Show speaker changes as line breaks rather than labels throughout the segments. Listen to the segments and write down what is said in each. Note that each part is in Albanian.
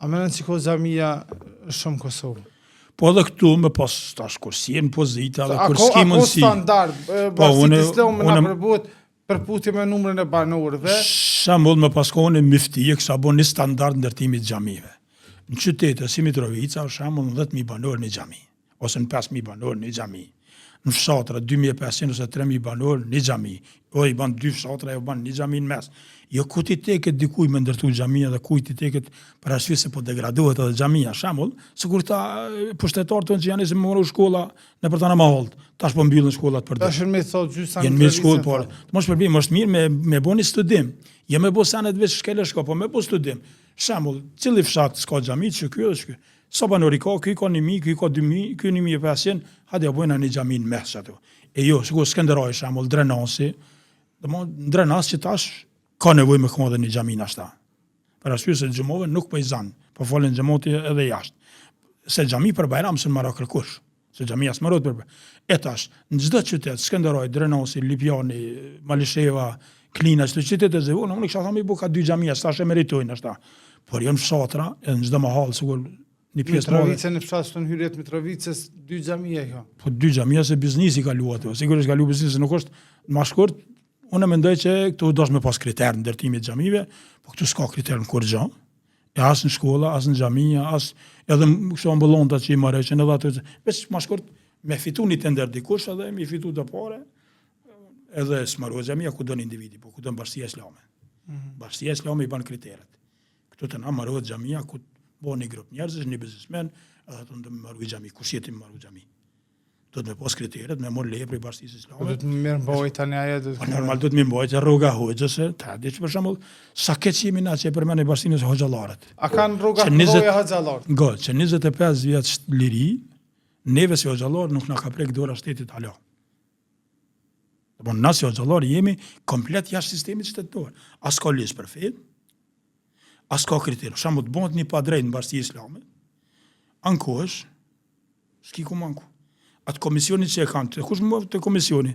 A mendon se ka xhamia shumë Kosovë?
Po edhe këtu me pas tash kur si në pozita dhe kur
Ako
s'ki mundësi.
standard, Bashkisë Islame na përbut përputhje me numrin e banorëve.
Shembull me pas kohën e Miftie kisha bën një standard ndërtimit të xhamive. Në qytete si Mitrovica, për shembull, 10.000 banorë në xhami, ose në 5.000 banorë në xhami. Në fshatra 2.500 ose 3.000 banorë në xhami. O i ban 2 fshatra, jo ban një xhami në mes. Jo ku ti teket dikuj me ndërtu xhamia dhe kuj ti teket për arsye se po degradohet edhe xhamia, shembull, sikur ta pushtetarët tonë që janë se morën shkolla në për tana maholt. Tash po mbyllën shkollat për
Tash më thot gjysa
në shkollë po. Mos problem, është mirë me bëni studim. Jo me bë sanet veç shkelë shko, po me bë studim. Shembull, cili fshat s'ka xhami, që ky është ky. Sa banori ka, ky ka 1.000, ky ka 2.000, ky 1.500, hajde bëjnë një xhami në mes ato. E jo, sikur Skënderaj shembull, Drenasi, domethënë Drenas që tash ka nevojë me komo dhe një xhami ashta. Për arsye se xhamove nuk po i zan, po folen xhamoti edhe jashtë. Se xhami për Bajram s'në marrë kërkush. Se xhamia s'marrot për. E tash, në çdo qytet, Skënderaj, Drenasi, Lipjani, Malisheva, Klina, çdo qytet e zëvon, unë kisha thënë buka 2 xhamia, tash e meritojnë ashta. Por janë fshatra, edhe në çdo mahall sigur një pjesë
Mitrovica në fshatën hyrjet Mitrovicës 2 xhamia ka.
Po 2 xhamia se biznesi ka luajtur. Sigurisht ka luajtur biznesi, nuk është më shkurt. Unë mendoj që këtu dosh me pas kriter në ndërtimit të xhamive, po këtu s'ka kriter në kur gjë. E as në shkolla, as në xhamia, as edhe kështu ambullonta që i marrëshin edhe ato. Veç më shkurt me fitu një tender dikush edhe me fitu të pare, edhe s'marrë xhamia ku don individi, po ku don Bashkia Islame. Bashkia Islame i ban kriteret. Këtu të na marrë xhamia ku bo një grup njerëzish, një biznesmen, edhe ato ndë me marrë xhami, kush jeti me marrë xhami. Do të me pos kriteret, me mor leje prej Bashkisë Islame.
Do të më mirë mboj tani ajo do të.
Normal do të më mboj rruga Hoxhës, ta di që për shembull sa keq jemi na që e përmend Bashkinë e Hoxhallarët.
A kanë rruga Hoxha Hoxhallar?
Go, që 25 vjeç liri, neve si Hoxhallar nuk na ka prek dora shtetit hala. Po na si Hoxhallar jemi komplet jashtë sistemit shtetëror. As ka listë për fe, as ka kriter. Shembull të bëhet një padrejt në Bashkinë Islame. Ankosh, s'ki ku manku. Atë komisioni që e kanë, kush më të komisioni?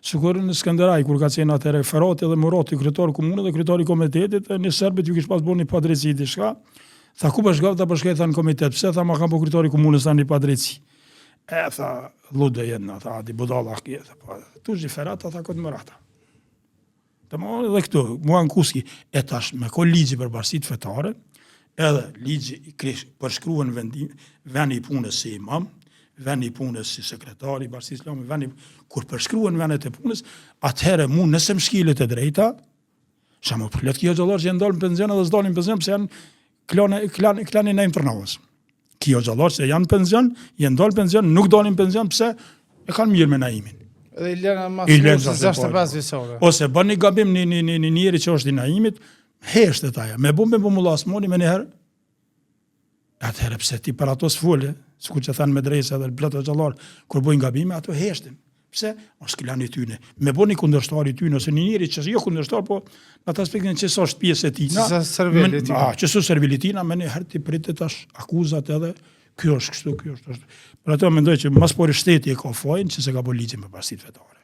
Sigur në Skënderaj, kur ka qenë atëre Ferati dhe Murati, kryetar komunë dhe kryetari komitetit, një serbit ju kish pas bërë një padrejtësi diçka. Tha ku bashkëv ta bashkëta në komitet, pse tha ma kanë bërë kryetari komunës tani padrejtësi. E tha, lude jenë, tha, di budalla kjo, tha, tu zhi Ferata, tha këtë mërata. Të më edhe këtu, mua në kuski, e tash me ko ligji për bashkësitë fetare, edhe ligji i përshkruan vendi i punës si imam, vendi i punës si sekretari, Bashkisë Islame, kur përshkruan vendet e punës, atëherë mu nëse më shkilet e drejta, shamu përlet kjo xhallar që janë dalë në penzion edhe s'dalin në penzion, pëse janë klani në imtërnavës. Kjo xhallar që janë në penzion, janë dalë në penzion, nuk dalin në penzion, pëse e kanë mirë me naimin.
Edhe i lënë masë 65 vjeçore.
Ose bën një gabim një njeri që është i naimit, heshtet aja, me mullas moni me njëherë, atëherë pse ti për ato s'fole, sikur që thanë medresa dhe plot xhallar, kur bojnë gabime ato heshtin. Pse? Mos klani tyne. Me bëni kundërshtar i tyne ose një njeri që jo kundërshtar, po në atë aspektin që është pjesë e tina.
Që servili tina.
Që është servili tina, me një herë ti pritet tash akuzat edhe kjo është kështu, kjo është. Për ato mendoj që mas pori shteti e ka fajin që se ka bërë ligjin për bashkësitë fetare.